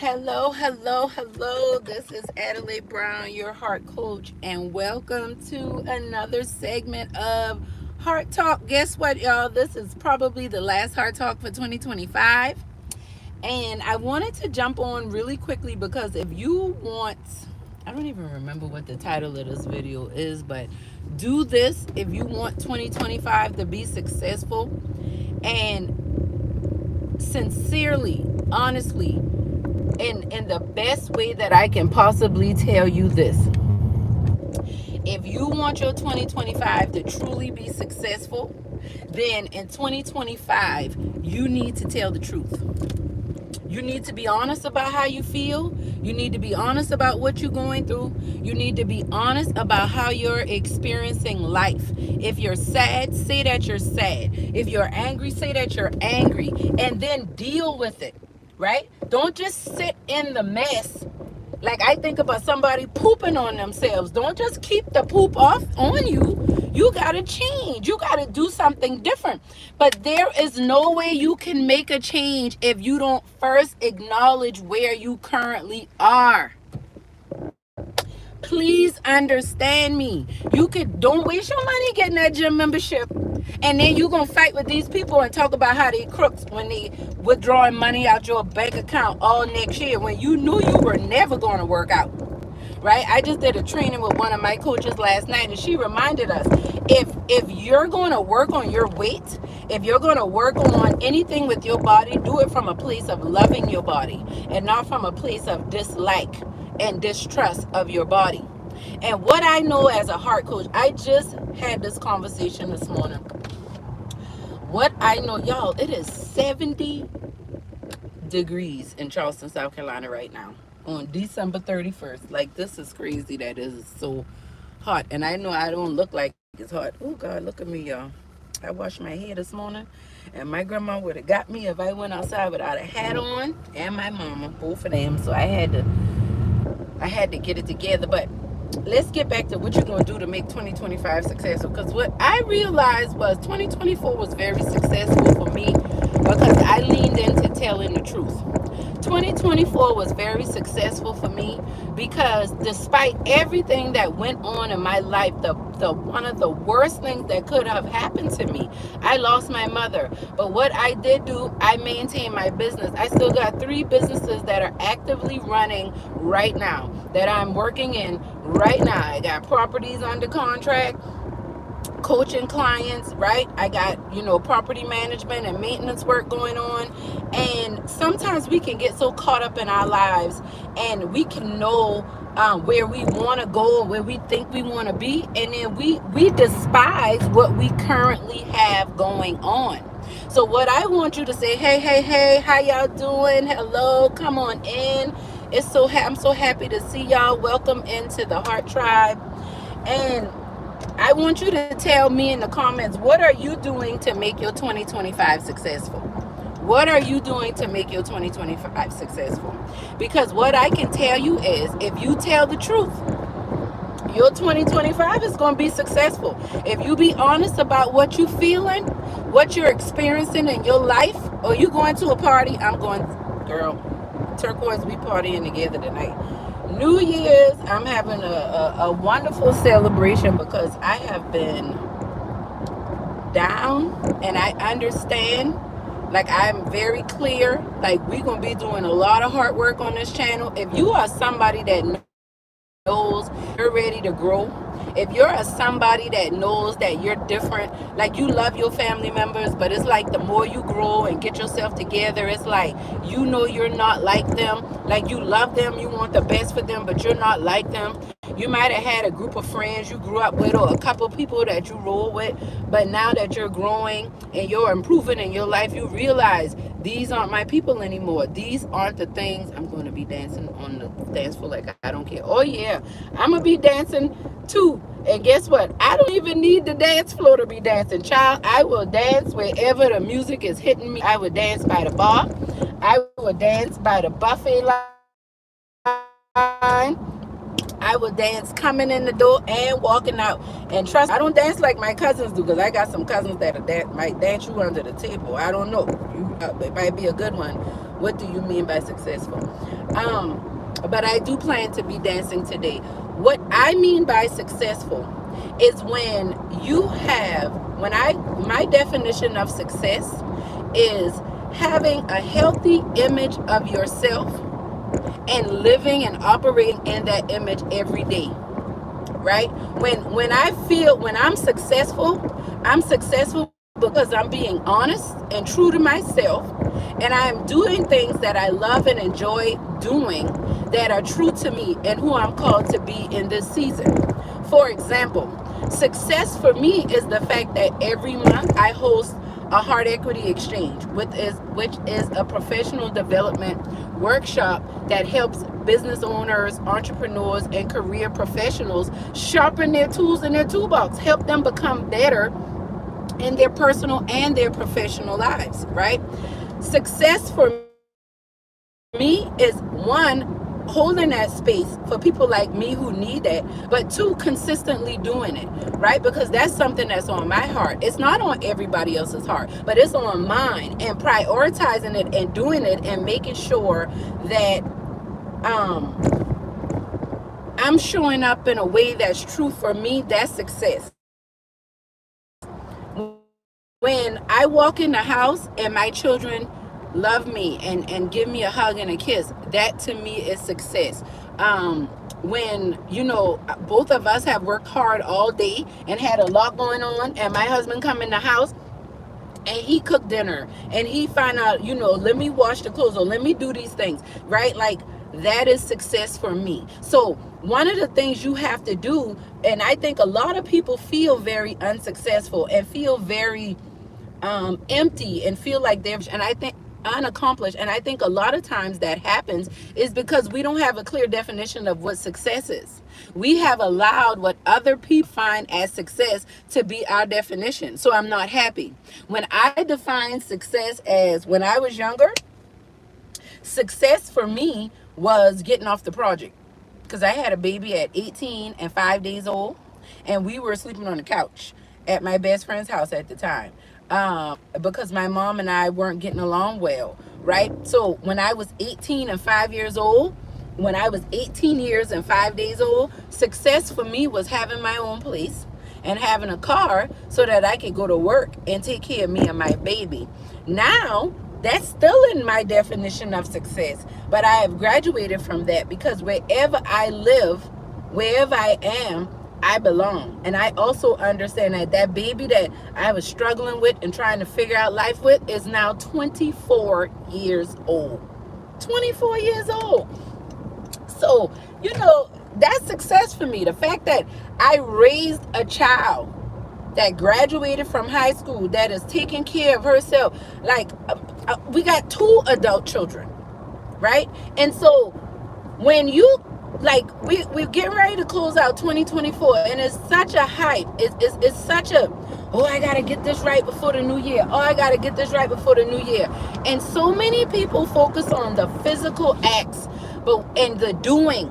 Hello, hello, hello. This is Adelai Brown, your heart coach, and welcome to another segment of Heart Talk. Guess what, y'all? This is probably the last Heart Talk for 2025. And I wanted to jump on really quickly because if you want, I don't even remember what the title of this video is, but do this if you want 2025 to be successful. And sincerely, honestly, in the best way that I can possibly tell you this. If you want your 2025 to truly be successful, then in 2025, you need to tell the truth. You need to be honest about how you feel. You need to be honest about what you're going through. You need to be honest about how you're experiencing life. If you're sad, say that you're sad. If you're angry, say that you're angry. And then deal with it, right? Don't just sit in the mess. Like I think about somebody pooping on themselves. Don't just keep the poop off on you. You got to change. You got to do something different. But there is no way you can make a change if you don't first acknowledge where you currently are. Please understand me. Don't waste your money getting that gym membership. And then you're going to fight with these people and talk about how they crooks when they withdrawing money out your bank account all next year when you knew you were never going to work out. Right? I just did a training with one of my coaches last night, and she reminded us, if you're going to work on your weight, if you're going to work on anything with your body, do it from a place of loving your body and not from a place of dislike and distrust of your body. And what I know as a heart coach, I just had this conversation this morning. What I know, y'all, it is 70 degrees in Charleston, South Carolina right now on December 31st. Like, this is crazy that it is so hot. And I know I don't look like it's hot. Oh, God, look at me, y'all. I washed my hair this morning, and my grandma would have got me if I went outside without a hat on, and my mama, both of them. So I had to get it together. But let's get back to what you're going to do to make 2025 successful. Because what I realized was 2024 was very successful for me because I leaned into telling the truth. 2024 was very successful for me because despite everything that went on in my life, the one of the worst things that could have happened to me, I lost my mother. But what I did do, I maintained my business. I still got 3 businesses that are actively running right now, that I'm working in right now. I got properties under contract, coaching clients, right? I got, property management and maintenance work going on. And sometimes we can get so caught up in our lives, and we can know where we want to go, where we think we want to be, and then we despise what we currently have going on. So what I want you to say, hey, how y'all doing? Hello, come on in. I'm so happy to see y'all. Welcome into the Heart Tribe. And I want you to tell me in the comments, what are you doing to make your 2025 successful? What are you doing to make your 2025 successful? Because what I can tell you is, if you tell the truth, your 2025 is going to be successful. If you be honest about what you're feeling, what you're experiencing in your life, or you going to a party, I'm going, girl, turquoise, we partying together tonight. New Year's, I'm having a wonderful celebration because I have been down, and I understand. Like, I'm very clear. Like, we're going to be doing a lot of hard work on this channel. If you are somebody that knows you're ready to grow, if you're somebody that knows that you're different, like you love your family members, but it's like the more you grow and get yourself together, it's like you're not like them. Like, you love them, you want the best for them, but you're not like them. You might have had a group of friends you grew up with, or a couple of people that you roll with, but now that you're growing and you're improving in your life, you realize these aren't my people anymore. These aren't the things. I'm going to be dancing on the dance floor like I don't care. Oh yeah, I'm going to be dancing too. And guess what? I don't even need the dance floor to be dancing, child. I will dance wherever the music is hitting me. I will dance by the bar. I will dance by the buffet line. I will dance coming in the door and walking out. And trust me, I don't dance like my cousins do, because I got some cousins that might dance you under the table. I don't know. It might be a good one. What do you mean by successful? But I do plan to be dancing today. What I mean by successful is when you have, my definition of success is having a healthy image of yourself and living and operating in that image every day, right? When I'm successful because I'm being honest and true to myself, and I'm doing things that I love and enjoy doing that are true to me and who I'm called to be in this season. For example, success for me is the fact that every month I host a Heart Equity Exchange, which is a professional development workshop that helps business owners, entrepreneurs, and career professionals sharpen their tools in their toolbox, help them become better in their personal and their professional lives, right? Success for me is one, holding that space for people like me who need that, but two, consistently doing it, right? Because that's something that's on my heart. It's not on everybody else's heart, but it's on mine, and prioritizing it and doing it and making sure that I'm showing up in a way that's true for me. That's success. When I walk in the house and my children love me and give me a hug and a kiss, that to me is success. When, both of us have worked hard all day and had a lot going on, and my husband come in the house and he cooked dinner and he find out, let me wash the clothes or let me do these things, right? Like, that is success for me. So one of the things you have to do, and I think a lot of people feel very unsuccessful and feel very empty and feel like and I think unaccomplished, and I think a lot of times that happens is because we don't have a clear definition of what success is. We have allowed what other people find as success to be our definition. So I'm not happy. When I define success as, when I was younger, success for me was getting off the project, because I had a baby at 18 and 5 days old, and we were sleeping on the couch at my best friend's house at the time, because my mom and I weren't getting along well, right? So when I was 18 and 5 years old, when I was 18 years and 5 days old, success for me was having my own place and having a car so that I could go to work and take care of me and my baby. Now, that's still in my definition of success, but I have graduated from that, because wherever I live, wherever I am, I belong. And I also understand that that baby that I was struggling with and trying to figure out life with is now 24 years old. 24 years old. So, that's success for me. The fact that I raised a child that graduated from high school, that is taking care of herself. Like, we got 2 adult children, right? And so when you, like, we're getting ready to close out 2024, and it's such a hype. It's such a, oh, I got to get this right before the new year. Oh, I got to get this right before the new year. And so many people focus on the physical acts, and the doing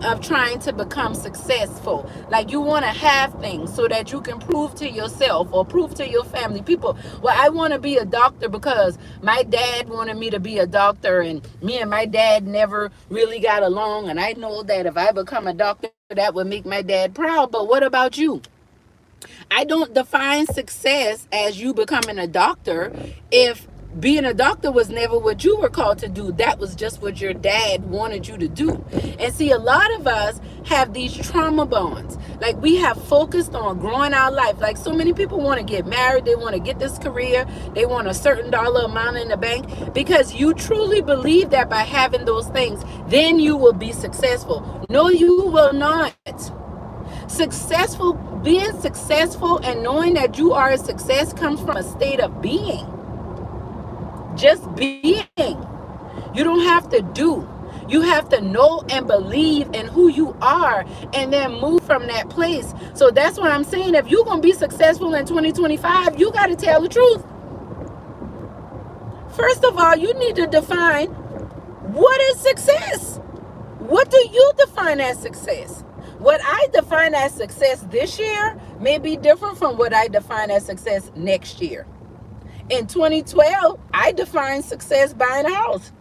of trying to become successful. Like, you want to have things so that you can prove to yourself or prove to your family. People, well, I want to be a doctor because my dad wanted me to be a doctor, and me and my dad never really got along, and I know that if I become a doctor, that would make my dad proud. But what about you? I don't define success as you becoming a doctor if being a doctor was never what you were called to do. That was just what your dad wanted you to do. And see, a lot of us have these trauma bonds. Like, we have focused on growing our life. Like, so many people want to get married. They want to get this career. They want a certain dollar amount in the bank, because you truly believe that by having those things, then you will be successful. No, you will not. Being successful and knowing that you are a success comes from a state of being. Just being. You don't have to do. You have to know and believe in who you are, and then move from that place. So that's why I'm saying, if you're going to be successful in 2025, you got to tell the truth. First of all, you need to define, what is success? What do you define as success? What I define as success this year may be different from what I define as success next year. In 2012, I defined success buying a house.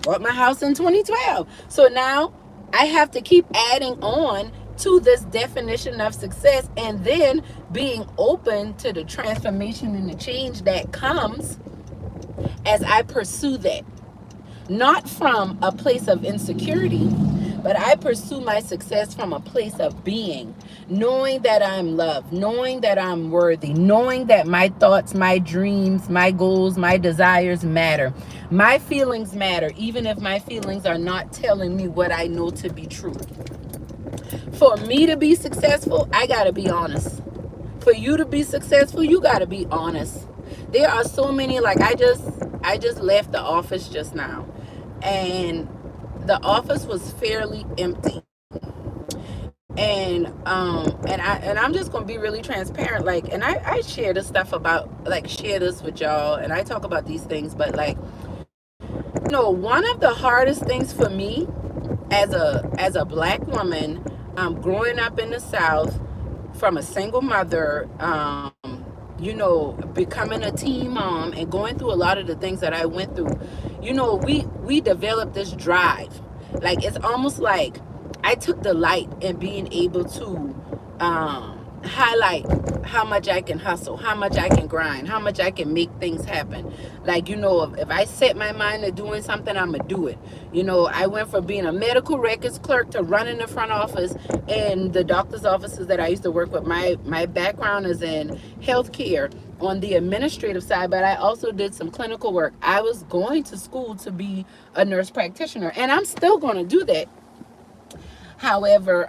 Bought my house in 2012. So now I have to keep adding on to this definition of success, and then being open to the transformation and the change that comes as I pursue that. Not from a place of insecurity, but I pursue my success from a place of being, knowing that I'm loved, knowing that I'm worthy, knowing that my thoughts, my dreams, my goals, my desires matter. My feelings matter, even if my feelings are not telling me what I know to be true. For me to be successful, I got to be honest. For you to be successful, you got to be honest. There are so many, like I just left the office just now, and the office was fairly empty. And I'm just gonna be really transparent, like, and I share this stuff about, like, share this with y'all, and I talk about these things, but, like, one of the hardest things for me as a black woman, growing up in the South, from a single mother, becoming a teen mom and going through a lot of the things that I went through, we developed this drive. Like, it's almost like I took delight in being able to highlight how much I can hustle, how much I can grind, how much I can make things happen. Like, if I set my mind to doing something, I'm going to do it. I went from being a medical records clerk to running the front office in the doctor's offices that I used to work with. My background is in healthcare on the administrative side, but I also did some clinical work. I was going to school to be a nurse practitioner, and I'm still going to do that. However,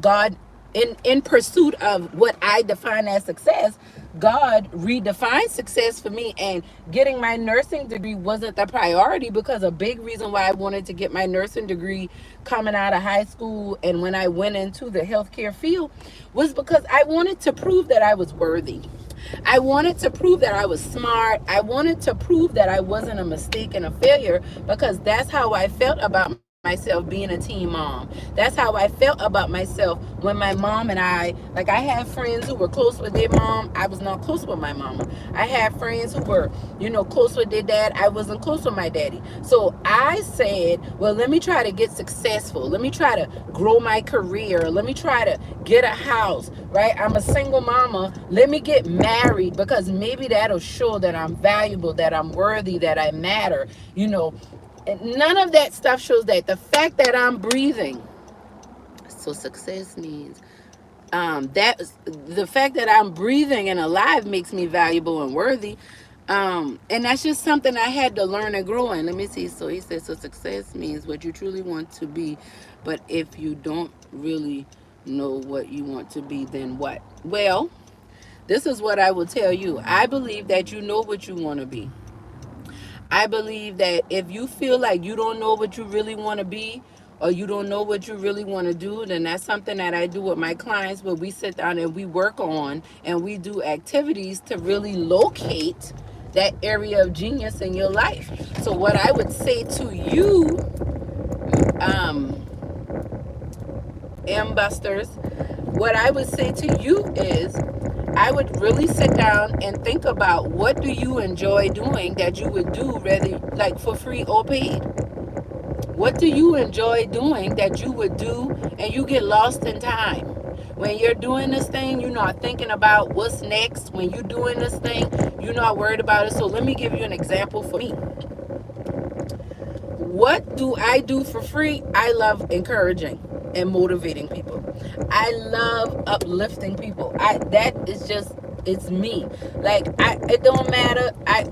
God, in pursuit of what I define as success, God redefined success for me, and getting my nursing degree wasn't the priority, because a big reason why I wanted to get my nursing degree coming out of high school and when I went into the healthcare field was because I wanted to prove that I was worthy. I wanted to prove that I was smart. I wanted to prove that I wasn't a mistake and a failure, because that's how I felt about myself being a teen mom. That's how I felt about myself when my mom and I had friends who were close with their mom. I was not close with my mama. I had friends who were, close with their dad. I wasn't close with my daddy. So I said, well, let me try to get successful. Let me try to grow my career. Let me try to get a house, right? I'm a single mama. Let me get married, because maybe that'll show that I'm valuable, that I'm worthy, that I matter, And none of that stuff shows that. The fact that I'm breathing. So success means the fact that I'm breathing and alive makes me valuable and worthy. And that's just something I had to learn and grow in. Let me see. So he said, so success means what you truly want to be. But if you don't really know what you want to be, then what? Well, this is what I will tell you. I believe that you know what you want to be. I believe that if you feel like you don't know what you really want to be, or you don't know what you really want to do, then that's something that I do with my clients, where we sit down and we work on and we do activities to really locate that area of genius in your life. So what I would say to you, M-Busters, what I would say to you is, I would really sit down and think about, what do you enjoy doing that you would do rather, like, for free or paid? What do you enjoy doing that you would do and you get lost in time? When you're doing this thing, you're not thinking about what's next. When you're doing this thing, you're not worried about it. So let me give you an example for me. What do I do for free? I love encouraging and motivating people. I love uplifting people. That is just, it's me. Like, it don't matter. I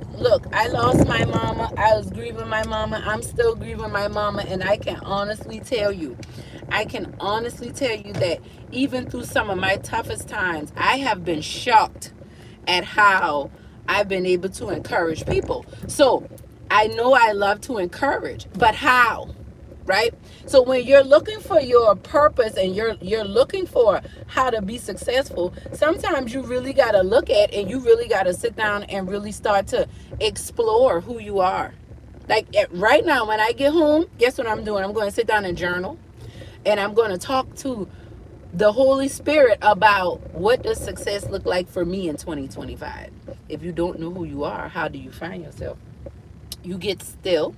lost my mama. I was grieving my mama. I'm still grieving my mama, and I can honestly tell you that even through some of my toughest times, I have been shocked at how I've been able to encourage people. So I know I love to encourage, but how? Right? So when you're looking for your purpose and you're looking for how to be successful, sometimes you really got to look at, and you really got to sit down and really start to explore who you are. Like, right now, when I get home, guess what I'm doing? I'm going to sit down and journal, and I'm going to talk to the Holy Spirit about what does success look like for me in 2025. If you don't know who you are, how do you find yourself? You get still.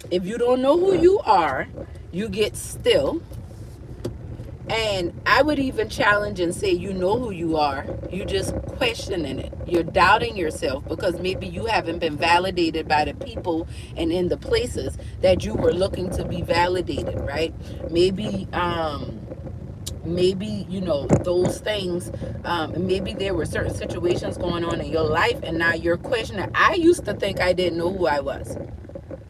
If you don't know who you are, you get still. And I would even challenge and say, you know who you are. You just questioning it. You're doubting yourself because maybe you haven't been validated by the people and in the places that you were looking to be validated, right? Maybe you know those things. Maybe there were certain situations going on in your life, and now you're questioning. I used to think I didn't know who I was,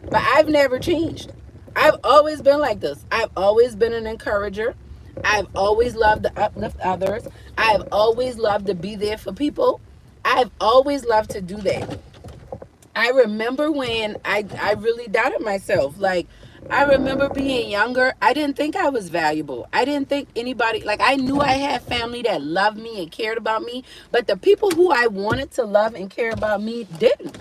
but I've never changed. I've always been like this. I've always been an encourager. I've always loved to uplift others. I've always loved to be there for people. I've always loved to do that. I remember when I really doubted myself. Like, I remember being younger, I didn't think I was valuable. I didn't think anybody, like, I knew I had family that loved me and cared about me, but the people who I wanted to love and care about me didn't.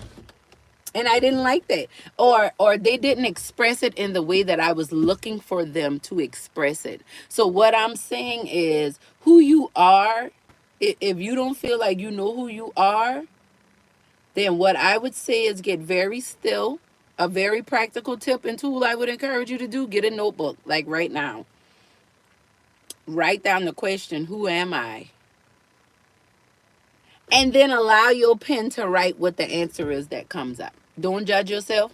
And I didn't like that. Or they didn't express it in the way that I was looking for them to express it. So what I'm saying is, who you are, if you don't feel like you know who you are, then what I would say is get very still. A very practical tip and tool I would encourage you to do, get a notebook, like right now. Write down the question, who am I? And then allow your pen to write what the answer is that comes up. Don't judge yourself.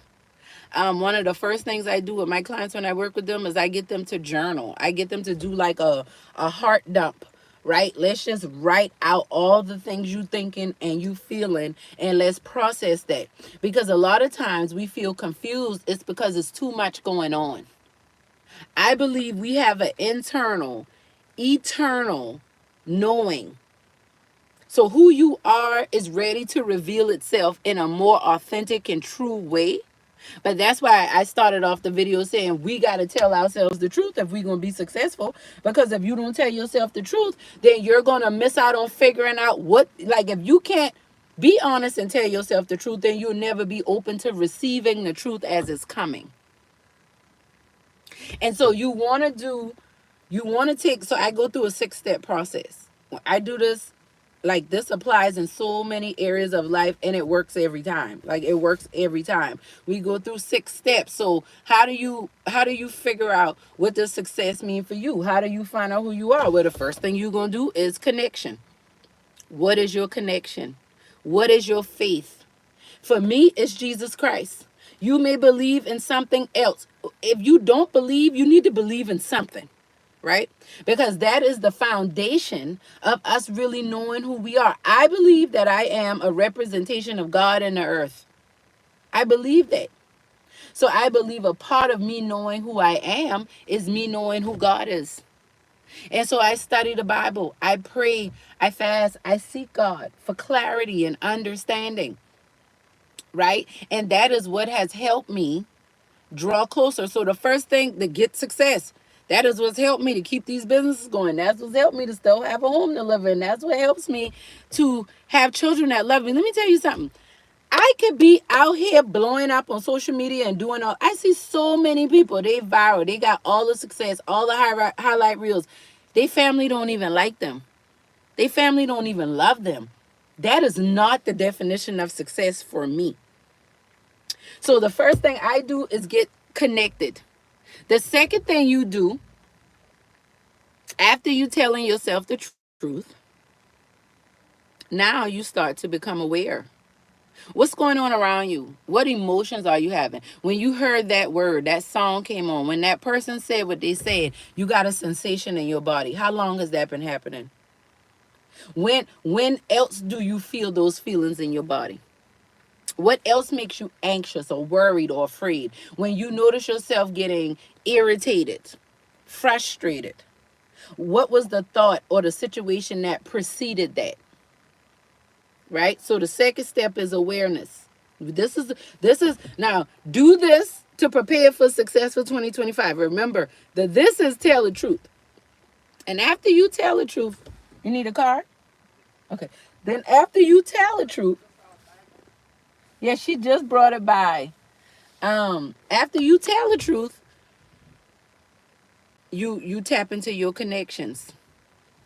One of the first things I do with my clients when I work with them is I get them to journal. I get them to do like a heart dump, right? Let's just write out all the things you thinking and you feeling, and let's process that. Because a lot of times we feel confused. It's because it's too much going on. I believe we have an internal, eternal knowing. So who you are is ready to reveal itself in a more authentic and true way. But that's why I started off the video saying we got to tell ourselves the truth if we're going to be successful. Because if you don't tell yourself the truth, then you're going to miss out on figuring out what, like, if you can't be honest and tell yourself the truth, then you'll never be open to receiving the truth as it's coming. And so you want to take, so I go through a 6-step process. I do this, like, this applies in so many areas of life, and it works every time. Like, it works every time. We go through 6 steps. So how do you figure out what does success mean for you? How do you find out who you are? Well, the first thing you're going to do is connection. What is your connection? What is your faith? For me, it's Jesus Christ. You may believe in something else. If you don't believe, you need to believe in something, right? Because that is the foundation of us really knowing who we are. I believe that I am a representation of God in the earth. I believe that. So I believe a part of me knowing who I am is me knowing who God is. And so I study the Bible. I pray. I fast. I seek God for clarity and understanding, right? And that is what has helped me draw closer. So the first thing to get success, that is what's helped me to keep these businesses going. That's what's helped me to still have a home to live in. That's what helps me to have children that love me. Let me tell you something. I could be out here blowing up on social media and doing all. I see so many people. They viral. They got all the success, all the highlight reels. They family don't even like them. They family don't even love them. That is not the definition of success for me. So the first thing I do is get connected. The second thing you do after you telling yourself the truth, now you start to become aware. What's going on around you? What emotions are you having? When you heard that word, that song came on, when that person said what they said, you got a sensation in your body. How long has that been happening? When else do you feel those feelings in your body? What else makes you anxious or worried or afraid? When you notice yourself getting irritated, frustrated, what was the thought or the situation that preceded that? Right? So the second step is awareness. This is now, do this to prepare for success for 2025. Remember that this is tell the truth. And after you tell the truth, you need a card? Okay. Then after you tell the truth, yeah, she just brought it by. After you tell the truth, you tap into your connections.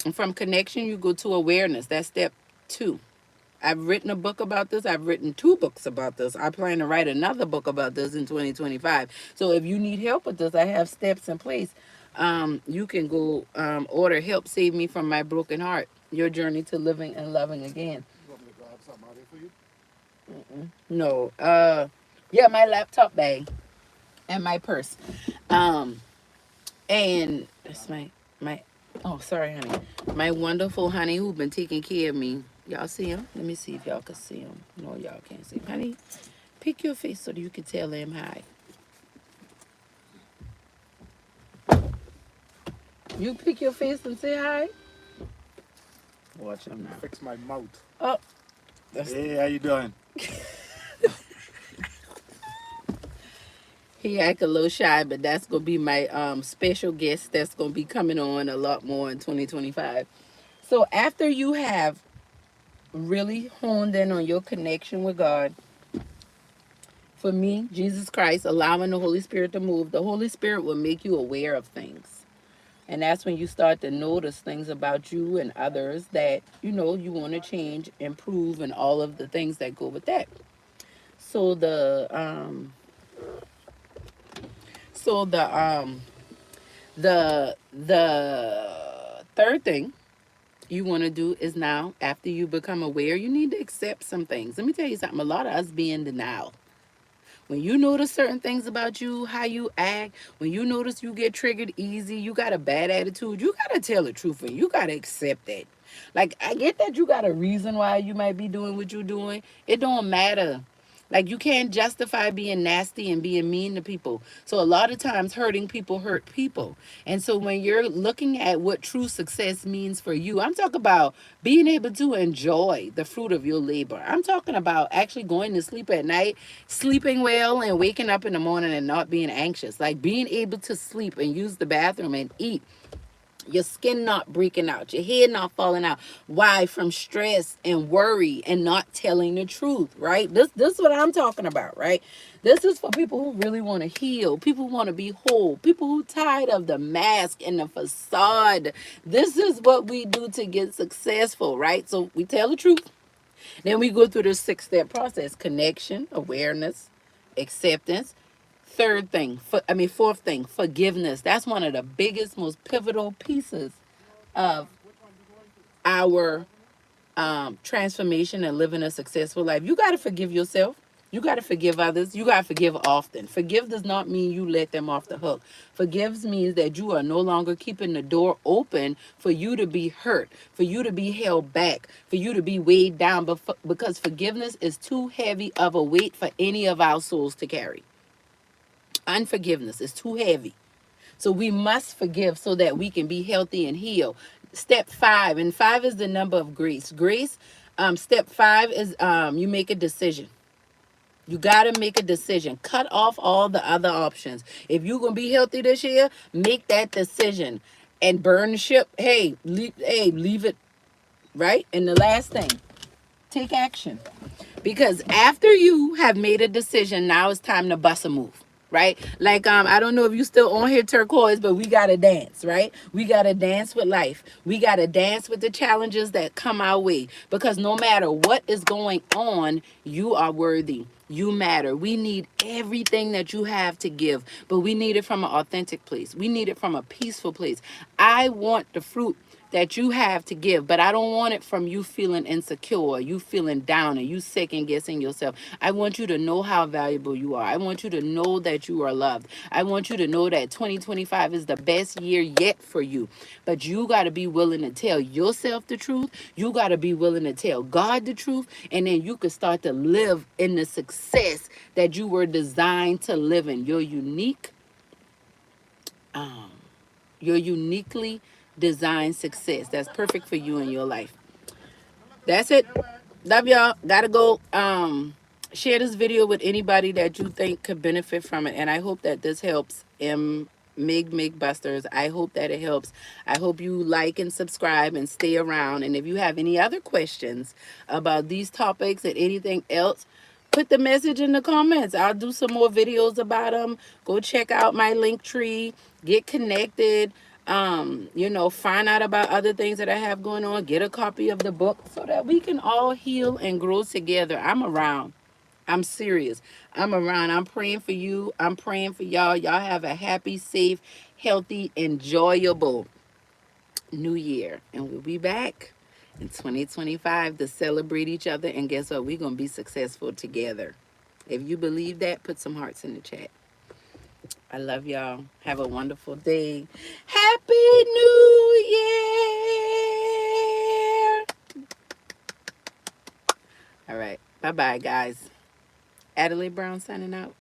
And from connection, you go to awareness. That's step 2. I've written a book about this. I've written 2 books about this. I plan to write another book about this in 2025. So if you need help with this, I have steps in place. You can go order Help Save Me from My Broken Heart, Your Journey to Living and Loving Again. You want me to grab something out here for you? No. Yeah, my laptop bag and my purse. Um, and that's my oh, sorry, honey. My wonderful honey who been taking care of me. Y'all see him? Let me see if y'all can see him. No, y'all can't see him. Honey, pick your face so that you can tell him hi. You pick your face and say hi. Watch him now. Fix my mouth. Oh, hey, how you doing? He act a little shy, but that's gonna be my special guest that's gonna be coming on a lot more in 2025. So after you have really honed in on your connection with God, for me, Jesus Christ, allowing the Holy Spirit to move, the Holy Spirit will make you aware of things. And that's when you start to notice things about you and others that, you want to change, improve, and all of the things that go with that. So the third thing you want to do is, now after you become aware, you need to accept some things. Let me tell you something. A lot of us be in denial. When you notice certain things about you, how you act, when you notice you get triggered easy, you got a bad attitude, you got to tell the truth and you got to accept that. Like, I get that you got a reason why you might be doing what you're doing. It don't matter. Like, you can't justify being nasty and being mean to people. So a lot of times hurting people hurt people. And so when you're looking at what true success means for you, I'm talking about being able to enjoy the fruit of your labor. I'm talking about actually going to sleep at night, sleeping well, and waking up in the morning and not being anxious. Like being able to sleep and use the bathroom and eat, your skin not breaking out, your head not falling out. Why? From stress and worry and not telling the truth, right? This is what I'm talking about, right? This is for people who really want to heal, people who want to be whole, people who tired of the mask and the facade. This is what we do to get successful, right? So we tell the truth. Then we go through the 6-step process: connection, awareness, acceptance. Fourth thing, forgiveness. That's one of the biggest, most pivotal pieces of our transformation and living a successful life. You got to forgive yourself. You got to forgive others. You got to forgive often. Forgive does not mean you let them off the hook. Forgives means that you are no longer keeping the door open for you to be hurt, for you to be held back, for you to be weighed down, because forgiveness is too heavy of a weight for any of our souls to carry. Unforgiveness is too heavy. So we must forgive so that we can be healthy and heal. Step 5, and 5 is the number of grace. Step 5 is you make a decision. You got to make a decision. Cut off all the other options. If you're going to be healthy this year, make that decision and burn the ship. Leave it, right? And the last thing, take action. Because after you have made a decision, now it's time to bust a move, right? Like, I don't know if you still on here, Turquoise, but we got to dance, right? We got to dance with life. We got to dance with the challenges that come our way. Because no matter what is going on, you are worthy. You matter. We need everything that you have to give, but we need it from an authentic place. We need it from a peaceful place. I want the fruit that you have to give, but I don't want it from you feeling insecure, you feeling down, and you second guessing yourself. I want you to know how valuable you are. I want you to know that you are loved. I want you to know that 2025 is the best year yet for you. But you got to be willing to tell yourself the truth. You got to be willing to tell God the truth, and then you can start to live in the success that you were designed to live in. You're uniquely designed success that's perfect for you in your life. That's it. Love y'all. Gotta go. Share this video with anybody that you think could benefit from it, and I hope that this helps. Mig Busters, I hope that it helps. I hope you like and subscribe and stay around. And if you have any other questions about these topics and anything else, put the message in the comments. I'll do some more videos about them. Go check out my link tree. Get connected. Find out about other things that I have going on. Get a copy of the book so that we can all heal and grow together. I'm around. I'm serious. I'm around. I'm praying for you. I'm praying for y'all. Y'all have a happy, safe, healthy, enjoyable new year. And we'll be back in 2025 to celebrate each other. And guess what? We're going to be successful together. If you believe that, put some hearts in the chat. I love y'all. Have a wonderful day. Happy New Year. All right. Bye-bye, guys. Adelai Brown signing out.